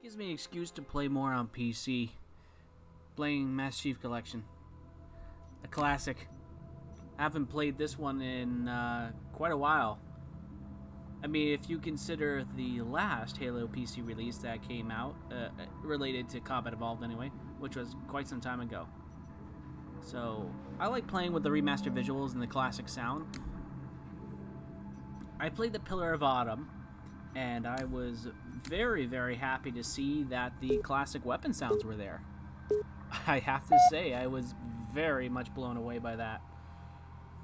Gives me an excuse to play more on PC. Playing Master Chief Collection. A classic. I haven't played this one in quite a while. I mean, if you consider the last Halo PC release that came out, related to Combat Evolved anyway, which was quite some time ago. So, I like playing with the remastered visuals and the classic sound. I played the Pillar of Autumn, and I was very, very happy to see that the classic weapon sounds were there. I have to say, I was very much blown away by that.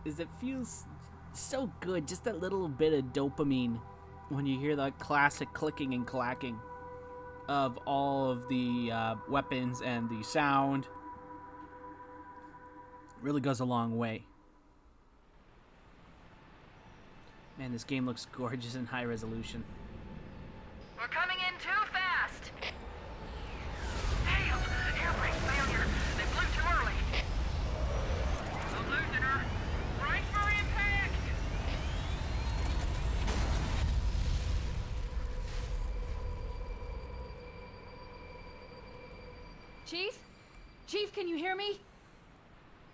It feels so good, just that little bit of dopamine when you hear the classic clicking and clacking of all of the weapons and the sound. Really goes a long way. Man, this game looks gorgeous in high resolution. We're coming in too fast! Damn! Airbrake failure! They flew too early! I'm losing her! Brace for impact! Chief? Chief, can you hear me?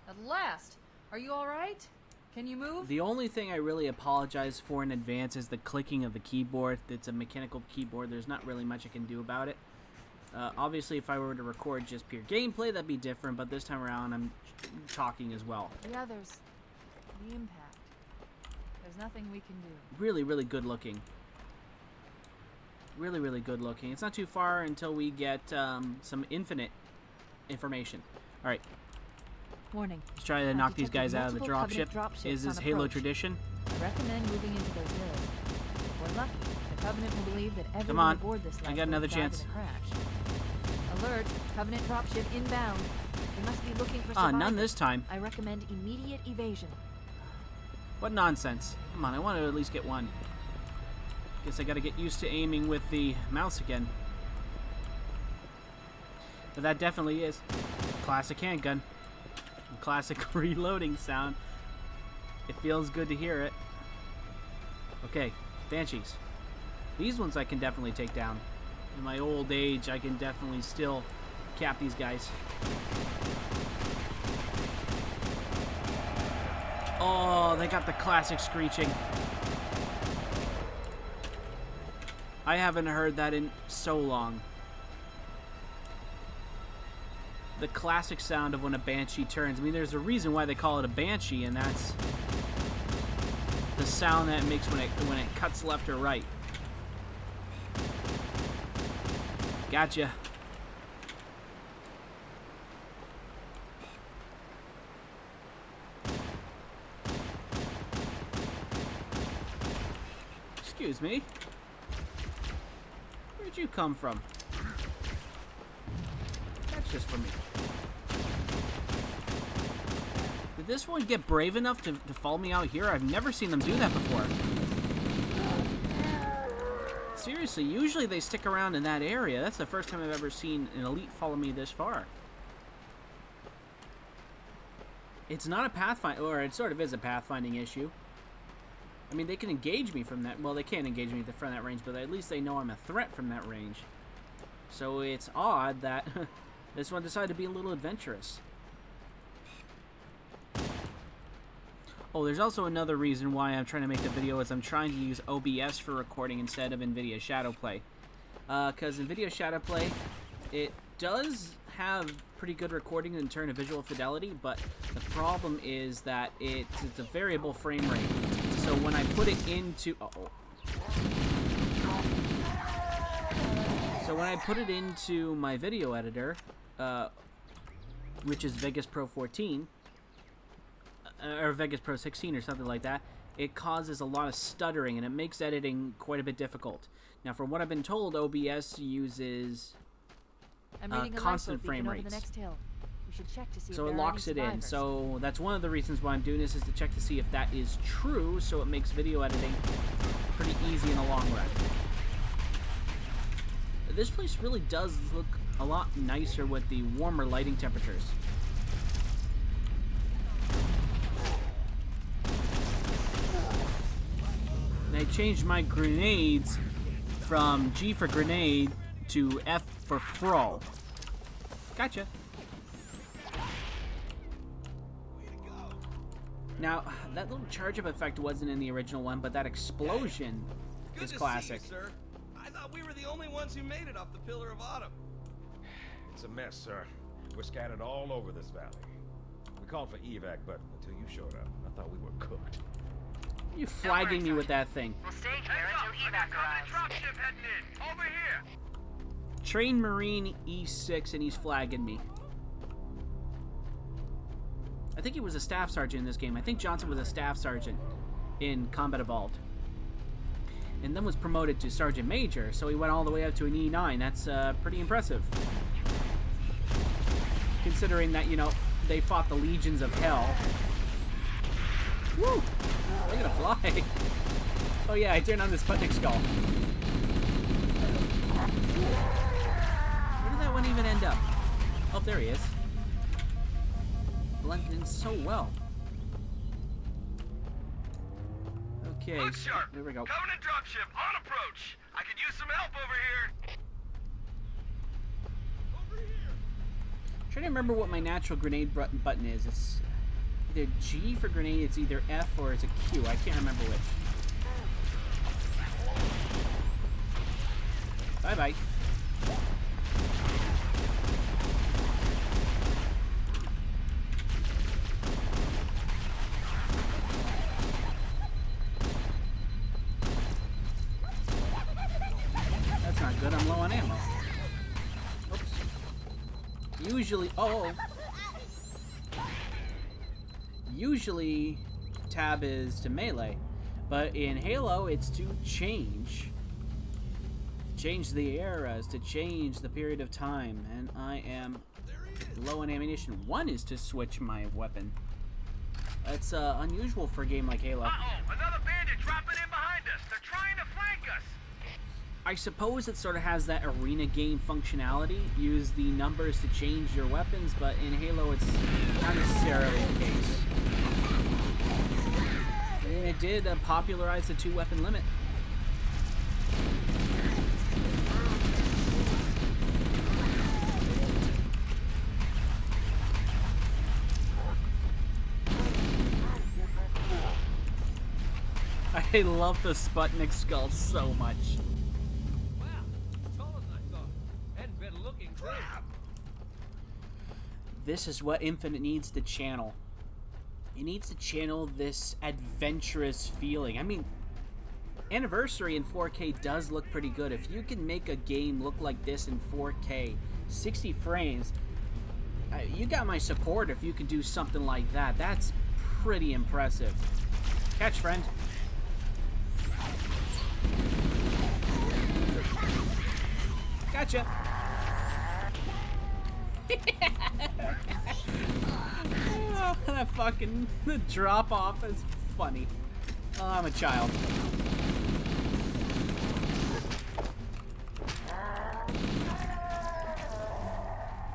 At last! Are you alright? Can you move? The only thing I really apologize for in advance is the clicking of the keyboard. It's a mechanical keyboard. There's not really much I can do about it. Obviously, if I were to record just pure gameplay, that'd be different, but this time around, I'm talking as well. The others. The impact. There's nothing we can do. Really, really good looking. Really, really good looking. It's not too far until we get some infinite information. Alright. Warning. Let's try to knock these guys out of the dropship. Is this Halo tradition? I recommend moving into those hills. If we're lucky, the Covenant will believe that everyone aboard this I got another chance. Alert! Covenant dropship inbound. We must be looking for survivors. None this time. I recommend immediate evasion. What nonsense. Come on, I want to at least get one. Guess I gotta get used to aiming with the mouse again. But that definitely is classic handgun. Classic reloading sound. It feels good to hear it. Okay, Banshees. These ones I can definitely take down. In my old age, I can definitely still cap these guys. Oh, they got the classic screeching. I haven't heard that in so long. The classic sound of when a Banshee turns. I mean, there's a reason why they call it a Banshee, and that's the sound that it makes when it cuts left or right. Gotcha. Excuse me. Where'd you come from? That's just for me. Did this one get brave enough to follow me out here? I've never seen them do that before. Seriously, usually they stick around in that area. That's the first time I've ever seen an elite follow me this far. It's not a pathfind, or it sort of is a pathfinding issue. I mean, they can engage me from that. Well, they can't engage me from that range, but at least they know I'm a threat from that range. So it's odd that this one decided to be a little adventurous. Oh, there's also another reason why I'm trying to make the video is I'm trying to use OBS for recording instead of NVIDIA Shadowplay. Because NVIDIA Shadowplay, it does have pretty good recording in terms of visual fidelity, but the problem is that it's a variable frame rate. So when I put it into... So when I put it into my video editor, which is Vegas Pro 14, or Vegas Pro 16 or something like that, it causes a lot of stuttering and it makes editing quite a bit difficult. Now, from what I've been told, OBS uses constant frame rates. So it locks it in. So that's one of the reasons why I'm doing this, is to check to see if that is true, so it makes video editing pretty easy in the long run. This place really does look a lot nicer with the warmer lighting temperatures. And I changed my grenades from G for grenade to F for Fro. Gotcha. Now, that little charge-up effect wasn't in the original one, but that explosion is classic. Good to see you, sir. I thought we were the only ones who made it off the Pillar of Autumn. It's a mess, sir. We're scattered all over this valley. We called for evac, but until you showed up, I thought we were cooked. You flagging me with that thing. We'll stay here until evac arrives. Dropship heading in. Over here. Train Marine E6 and he's flagging me. I think he was a staff sergeant in this game. I think Johnson was a staff sergeant in Combat Evolved. And then was promoted to Sergeant Major, so he went all the way up to an E9. That's pretty impressive. Considering that, you know, they fought the legions of hell. Woo! Look at it fly. Oh yeah, I turned on the Sputnik skull. Where did that one even end up? Oh, there he is. Blended in so well. Okay, Look so, sharp. there we go. Covenant dropship on approach. I could use some help over here. Trying to remember what my natural grenade button is. It's either G for grenade, it's either F or it's a Q. I can't remember which. Bye-bye. That's not good. I'm low on ammo. Oops. Usually tab is to melee, but in Halo it's to change the eras, to change the period of time, and I am low on ammunition. One is to switch my weapon. That's unusual for a game like Halo. Uh-oh, another bandit dropping in behind us. They're trying to flank us. I suppose it sort of has that arena game functionality. Use the numbers to change your weapons, but in Halo it's not necessarily the case. And it did popularize the 2-weapon limit. I love the Sputnik skull so much. Wow, taller than I thought. Hadn't been looking great. This is what Infinite needs to channel. It needs to channel this adventurous feeling. I mean, Anniversary in 4K does look pretty good. If you can make a game look like this in 4K, 60 frames, you got my support if you can do something like that. That's pretty impressive. Catch, friend. Gotcha. Oh, that fucking drop off is funny. Oh, I'm a child.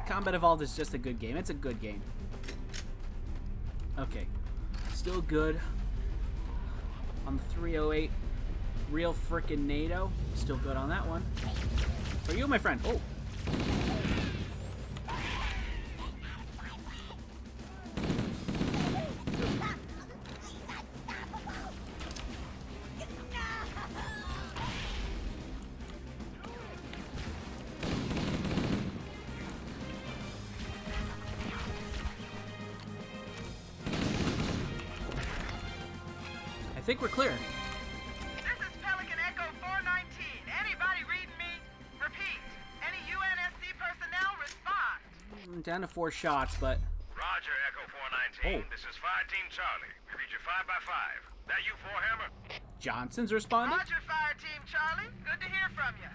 Combat Evolved is just a good game. It's a good game. Okay. Still good. On the 308. Real frickin' NATO. Still good on that one. For you, my friend. Oh. I think we're clear. This is Pelican Echo 419. Anybody reading me? Repeat. Any UNSC personnel respond. Down to 4 shots, but... Roger, Echo 419. This is Fire Team Charlie. We read you 5x5. That you, Forehammer? Johnson's responding? Roger, Fire Team Charlie. Good to hear from you.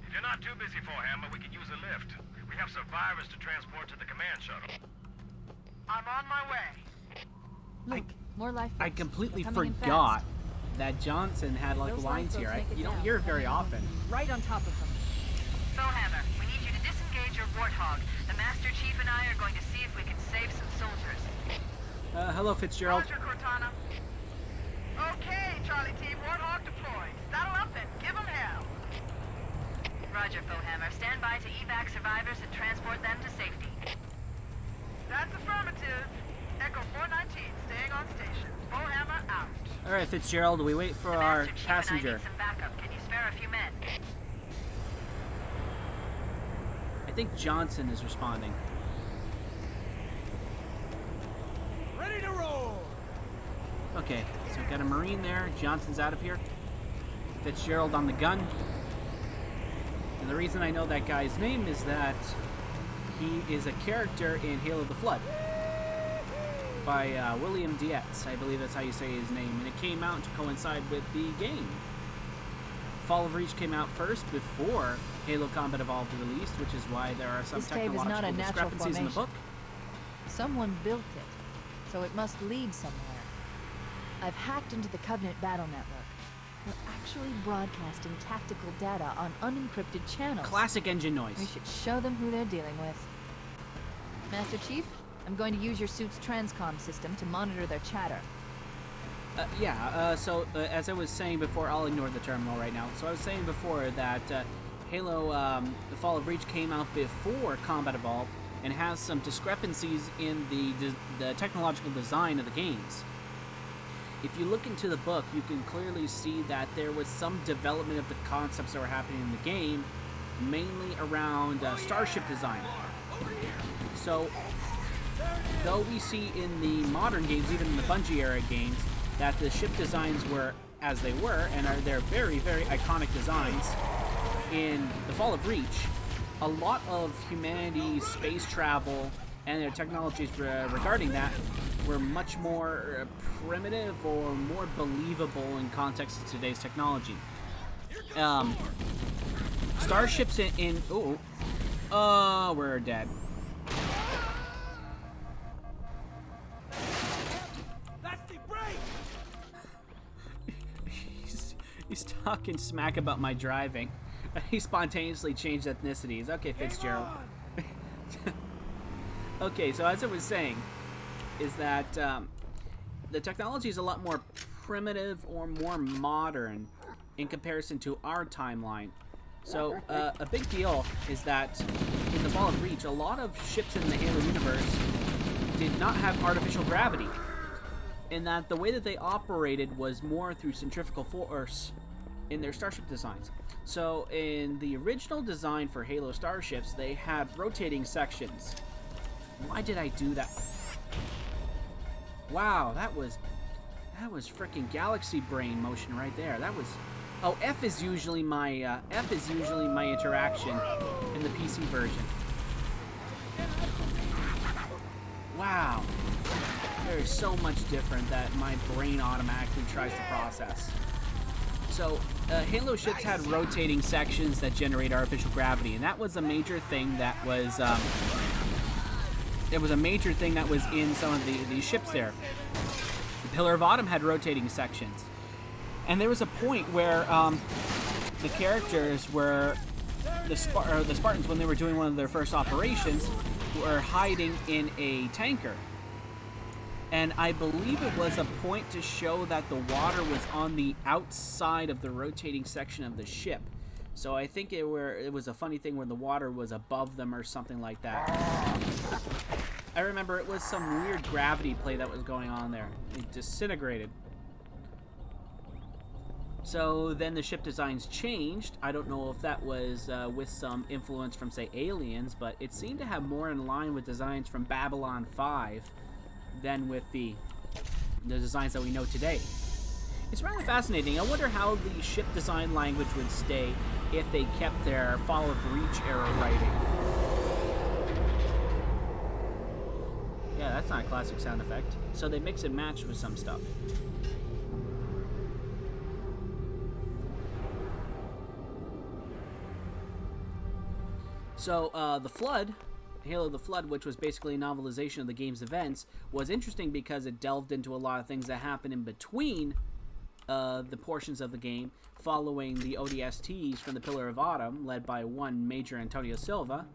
If you're not too busy, Forehammer, we could use a lift. We have survivors to transport to the command shuttle. I'm on my way. Look, more life I force. completely They're coming in forgot fast. that Johnson had like Those lines here. lifeboats make it You don't down. hear it very often. Right on top of them. Forehammer, we need you to disengage your Warthog. The Master Chief and I are going to see if we can save some soldiers. Hello, Fitzgerald. Roger, Cortana. Okay, Charlie Team, Warthog deployed. Saddle up and give them hell. Roger, Fohammer. Stand by to evac survivors and transport them to safety. That's affirmative. Echo 419, staying on station. Fohammer out. All right, Fitzgerald, we wait for our Master Chief passenger. And I need some backup. Can you spare a few men? I think Johnson is responding. Ready to roll! Okay, so we've got a Marine there. Johnson's out of here. Fitzgerald on the gun. And the reason I know that guy's name is that he is a character in Hail of the Flood by William Dietz. I believe that's how you say his name. And it came out to coincide with the game. Fall of Reach came out first before Halo Combat Evolved released, which is why there are some This cave is not technological a natural discrepancies in the book. formation. Someone built it, so it must lead somewhere. I've hacked into the Covenant battle network. We're actually broadcasting tactical data on unencrypted channels. Classic engine noise. We should show them who they're dealing with. Master Chief, I'm going to use your suit's transcom system to monitor their chatter. As I was saying before, I'll ignore the terminal right now. So I was saying before that Halo, the Fall of Reach came out before Combat Evolved and has some discrepancies in the technological design of the games. If you look into the book, you can clearly see that there was some development of the concepts that were happening in the game, mainly around starship design. So, though we see in the modern games, even in the Bungie era games, that the ship designs were as they were, and they're very, very iconic designs, in the Fall of Reach, a lot of humanity's space travel and their technologies regarding that were much more primitive or more believable in context of today's technology. Starships we're dead. That's the break! He's talking smack about my driving. He spontaneously changed ethnicities. Okay, Fitzgerald. Okay, so as I was saying, is that the technology is a lot more primitive or more modern in comparison to our timeline. So a big deal is that in the Fall of Reach, a lot of ships in the Halo universe did not have artificial gravity, in that the way that they operated was more through centrifugal force in their starship designs. So in the original design for Halo starships, they had rotating sections. Why did I do that? Wow, that was freaking galaxy brain motion right there. That was. Oh, F is usually my interaction in the PC version. Wow, there is so much different that my brain automatically tries to process. So, Halo ships had rotating sections that generate artificial gravity, and that was a major thing that was. It was a major thing that was in some of these ships there. The Pillar of Autumn had rotating sections. And there was a point where the characters were, the Spartans, when they were doing one of their first operations, were hiding in a tanker. And I believe it was a point to show that the water was on the outside of the rotating section of the ship. So I think it was a funny thing where the water was above them or something like that. I remember it was some weird gravity play that was going on there. It disintegrated. So then the ship designs changed. I don't know if that was with some influence from, say, Aliens, but it seemed to have more in line with designs from Babylon 5 than with the designs that we know today. It's rather fascinating. I wonder how the ship design language would stay if they kept their Fall of Reach era writing. Yeah, that's not a classic sound effect. So they mix and match with some stuff. So, The Flood, Halo the Flood, which was basically a novelization of the game's events, was interesting because it delved into a lot of things that happened in between the portions of the game, following the ODSTs from the Pillar of Autumn, led by one Major Antonio Silva,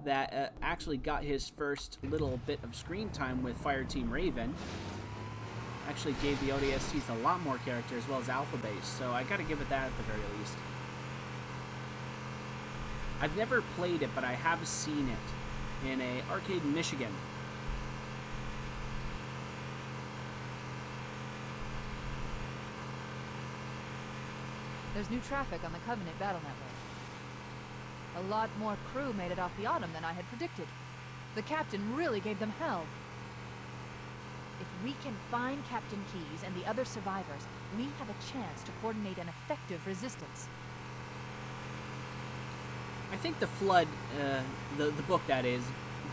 that actually got his first little bit of screen time with Fireteam Raven. Actually gave the ODSTs a lot more character as well as Alpha Base, so I gotta give it that at the very least. I've never played it, but I have seen it in a arcade in Michigan. There's new traffic on the Covenant battle network. A lot more crew made it off the Autumn than I had predicted. The captain really gave them hell. If we can find Captain Keyes and the other survivors, we have a chance to coordinate an effective resistance. I think the Flood, the book that is,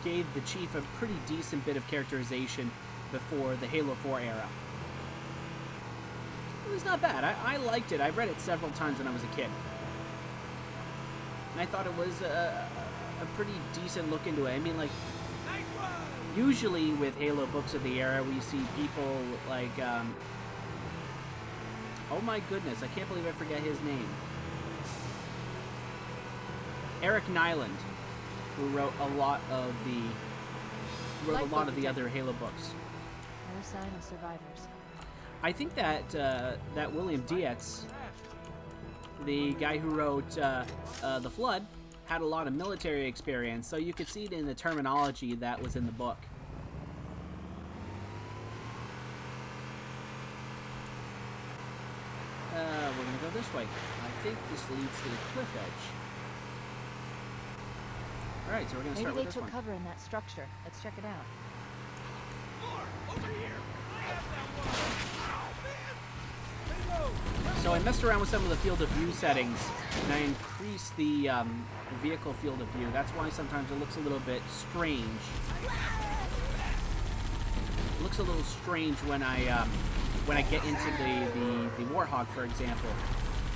gave the Chief a pretty decent bit of characterization before the Halo 4 era. It was not bad. I liked it. I read it several times when I was a kid. And I thought it was a pretty decent look into it. I mean, like, usually with Halo books of the era, we see people like, oh my goodness, I can't believe I forget his name. Eric Nyland, who wrote a lot of the other Halo books. No sign of survivors. I think that that William Dietz, the guy who wrote The Flood, had a lot of military experience, so you could see it in the terminology that was in the book. We're gonna go this way. I think this leads to the cliff edge. All right, so we're gonna start with this one. Maybe they took cover in that structure. Let's check it out. Over here! I have that one! So I messed around with some of the field of view settings, and I increased the vehicle field of view. That's why sometimes it looks a little bit strange. It looks a little strange when I get into the Warthog, for example.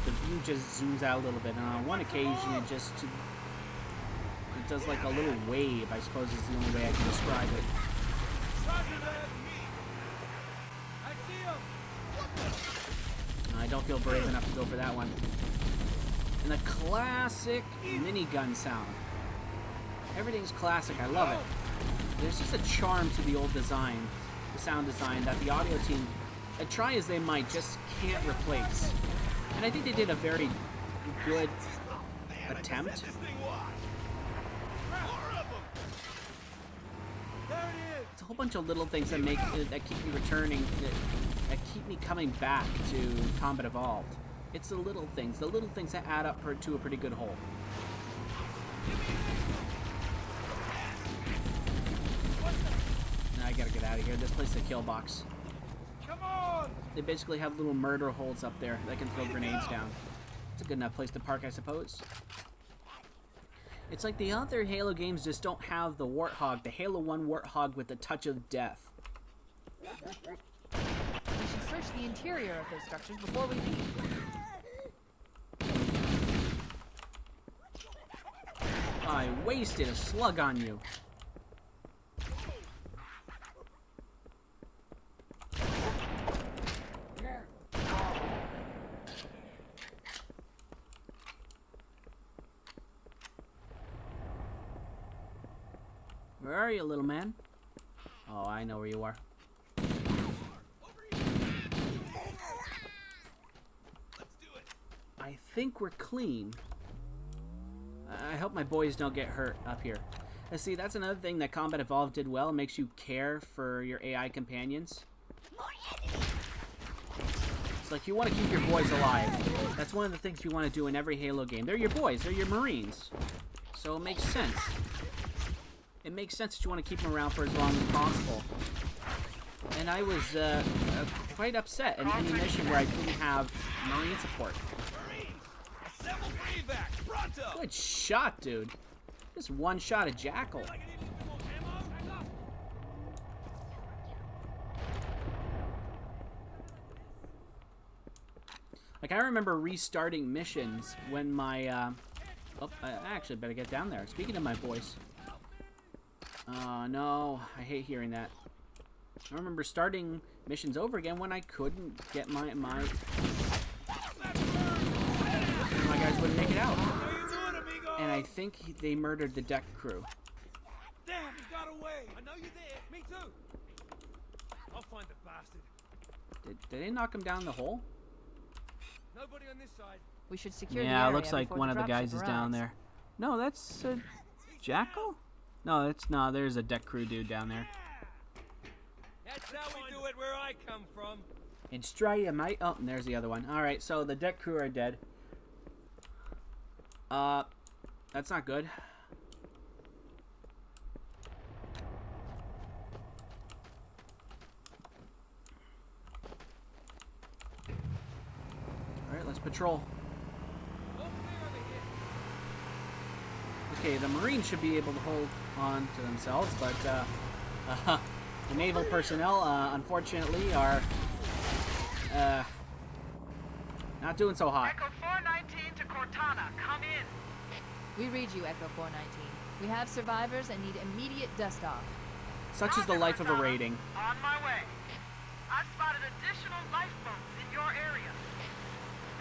The view just zooms out a little bit, and on one occasion it does like a little wave, I suppose is the only way I can describe it. I don't feel brave enough to go for that one. And the classic minigun sound. Everything's classic. I love it. There's just a charm to the old design, the sound design, that the audio team, try as they might, just can't replace. And I think they did a very good attempt. It's a whole bunch of little things that that keep me returning, that keep me coming back to Combat Evolved. It's the little things that add up to a pretty good whole. Now I gotta get out of here. This place is a kill box. Come on! They basically have little murder holes up there that can throw grenades down. It's a good enough place to park, I suppose. It's like the other Halo games just don't have the Warthog, the Halo 1 Warthog with the touch of death. We should search the interior of those structures before we leave. I wasted a slug on you. Where are you, little man? Oh, I know where you are. I think we're clean. I hope my boys don't get hurt up here. See, that's another thing that Combat Evolved did well. It makes you care for your AI companions. It's like you want to keep your boys alive. That's one of the things you want to do in every Halo game. They're your boys. They're your Marines. So it makes sense. It makes sense that you want to keep them around for as long as possible. And I was quite upset in any mission where I didn't have Marine support. Good shot, dude. Just one shot at Jackal. Like, I remember restarting missions when my, oh, I actually better get down there. Speaking of my voice. No, I hate hearing that. I remember starting missions over again when I couldn't get my guys wouldn't make it out. And I think they murdered the deck crew. Damn, he got away. I know you're there. Me too. I'll find the bastard. Did they knock him down the hole? Nobody on this side. We should secure the Yeah, area it looks like before one of the dropship guys is down arrives. there. No, that's a jackal? No, it's not. There's a deck crew dude down there. That's how we do it where I come from. In Straya, mate. Oh, and there's the other one. Alright, so the deck crew are dead. That's not good. Alright, let's patrol. Okay, the Marines should be able to hold on to themselves, but the naval personnel, unfortunately, are not doing so hot. Echo 419 to Cortana, come in. We read you, Echo 419. We have survivors and need immediate dust off. Such is the life of a raiding. On my way. I spotted additional lifeboats in your area.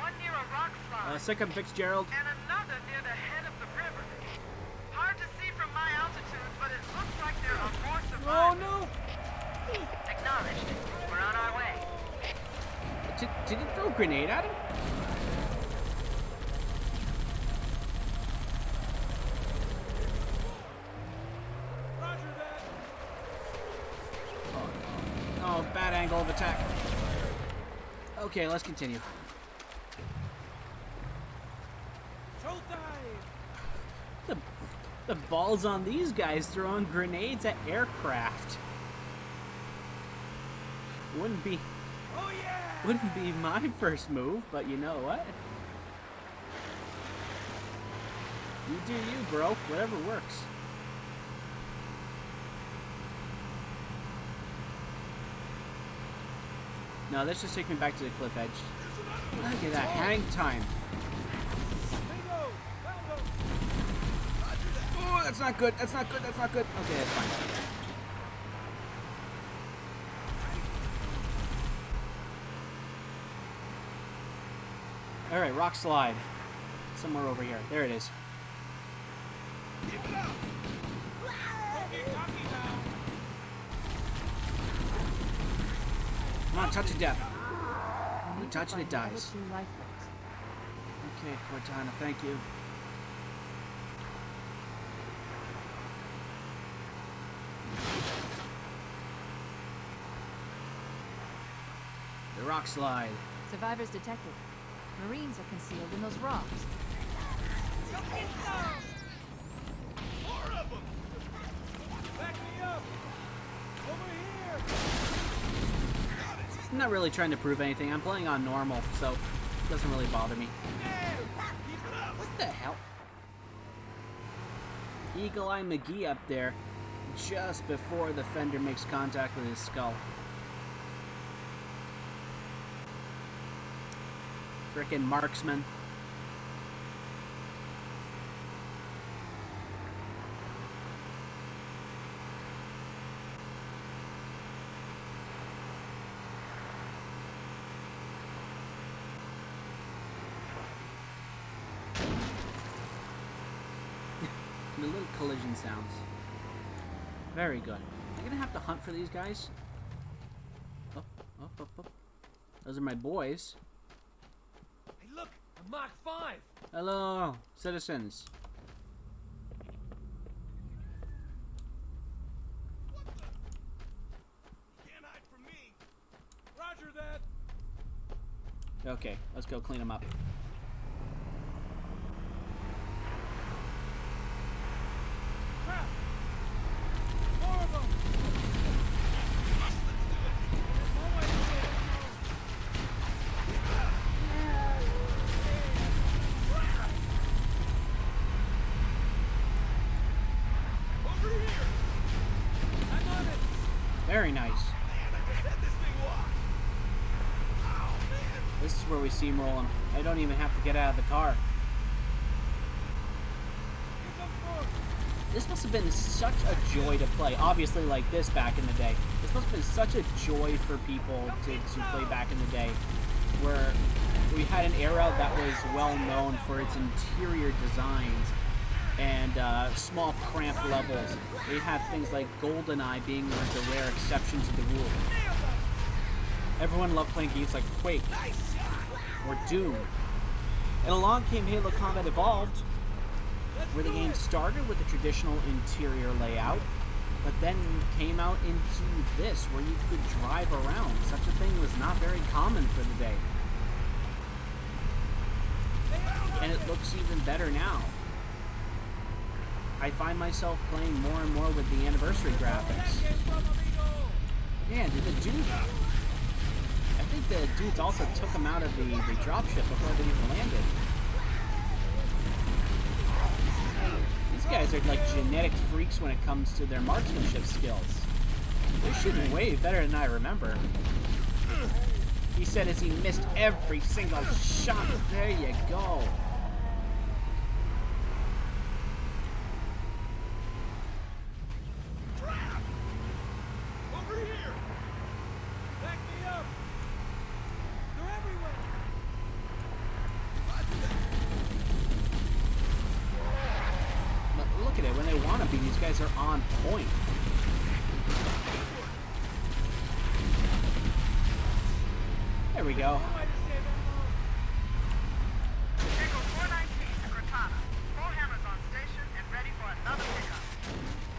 One near a rock slide. Sikkim Fitzgerald. And another near the head of the river. Hard to see from my altitude, but it looks like there are more Oh survivors. no! Acknowledged. We're on our way. Did he throw a grenade at him? Roger that. Oh, bad angle of attack. Okay, let's continue. Showtime. The balls on these guys throwing grenades at aircraft. Wouldn't be Oh yeah. my first move, but you know what? You do you, bro. Whatever works. No, let's just take me back to the cliff edge. Look at that hang time. Bingo. Found 'em. Oh, that's not good. That's not good. That's not good. Okay, that's fine. All right, rock slide. Somewhere over here. There it is. Keep it up. Don't get cocky now. Come on, touch of death. You touch it, it Find dies. the other two lifeboats. Okay, Cortana, thank you. The rock slide. Survivors detected. Marines are concealed in those rocks. Four of them. Back me up. Over here. I'm not really trying to prove anything. I'm playing on normal, so it doesn't really bother me. There. Keep it up. What the hell? Eagle Eye McGee up there just before the fender makes contact with his skull. Frickin' marksman. The little collision sounds. Very good. I'm gonna have to hunt for these guys. Up, up, up, up. Those are my boys. Hey, look. A Mach 5. Hello, citizens. Can't hide from me. Roger that. Okay, let's go clean them up. Crap. More of them. There's no way to get it. Over here. I'm on it. Very nice. Man, I just had this thing locked. Oh, man. This is where we steamroll them. I don't even have to get out of the car. Here comes more. This must have been such a joy to play. Obviously, like this back in the day. This must have been such a joy for people to play back in the day, where we had an era that was well known for its interior designs and small cramped levels. We had things like GoldenEye being like the rare exception to the rule. Everyone loved playing games like Quake or Doom. And along came Halo Combat Evolved, where the game started with a traditional interior layout, but then came out into this, where you could drive around. Such a thing was not very common for the day. And it looks even better now. I find myself playing more and more with the anniversary graphics. Man, did the dude... I think the dudes also took them out of the dropship before they even landed. These guys are like genetic freaks when it comes to their marksmanship skills. They're shooting way better than I remember. He said as he missed every single shot. There you go. These guys are on point. There we go. Vehicle 419 to Cortana. Foehammer's on station and ready for another pickup.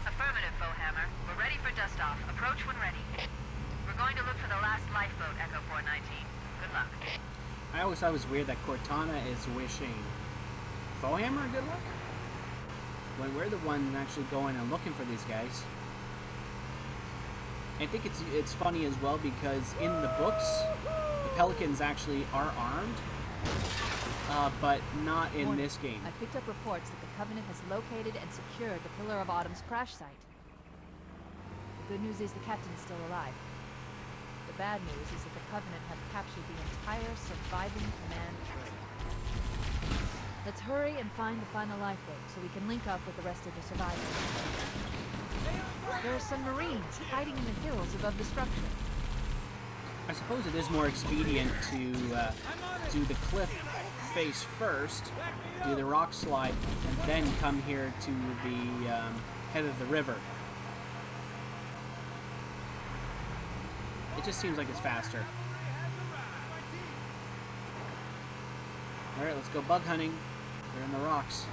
Affirmative, Foehammer. We're ready for dust-off. Approach when ready. We're going to look for the last lifeboat, Echo 419. Good luck. I always thought it was weird that Cortana is wishing Foehammer good luck, when we're the one actually going and looking for these guys. I think it's funny as well because in the books, the Pelicans actually are armed, but not in this game. I picked up reports that the Covenant has located and secured the Pillar of Autumn's crash site. The good news is the captain is still alive. The bad news is that the Covenant have captured the entire surviving command crew. Let's hurry and find the final lifeboat so we can link up with the rest of the survivors. There are some Marines hiding in the hills above the structure. I suppose it is more expedient to do the cliff face first, do the rock slide, and then come here to the head of the river. It just seems like it's faster. Alright, let's go bug hunting. They're in the rocks.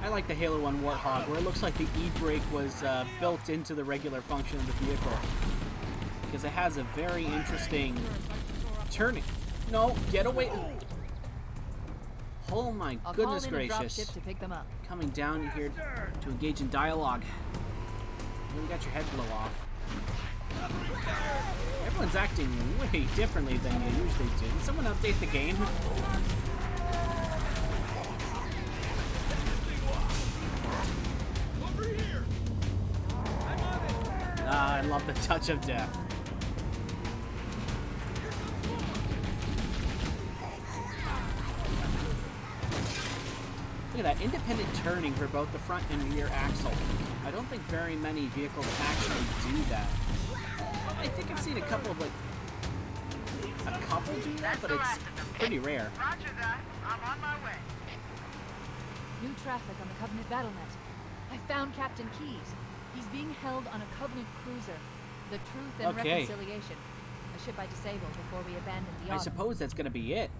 I like the Halo 1 Warthog, where it looks like the E-brake was built into the regular function of the vehicle. Because it has a very interesting turning. No, get away! Oh my goodness gracious! To pick them up. Coming down here to engage in dialogue. You really got your head blow off. Everyone's acting way differently than you usually do. Did someone update the game? I love the touch of death. Look at that, independent turning for both the front and rear axle. I don't think very many vehicles actually do that. I think I've seen a couple do that, but it's pretty rare. Roger that. I'm on my way. New traffic on the Covenant BattleNet. I found Captain Keyes. He's being held on a Covenant cruiser. The Truth and Reconciliation. A ship I disabled before we abandoned the Autumn. I suppose that's going to be it.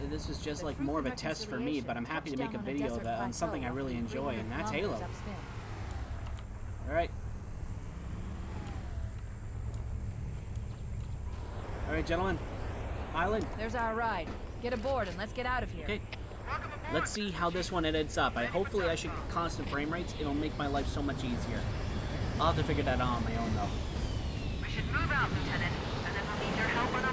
This is just like more of a test for me, but I'm happy to make a video on something I really enjoy, and that's Halo. Alright. Alright, gentlemen. Island. There's our ride. Get aboard and let's get out of here. Okay. Let's see how this one ends up. Hopefully I should get constant frame rates. It'll make my life so much easier. I'll have to figure that out on my own, though. We should move out, Lieutenant, and then we'll need your help on our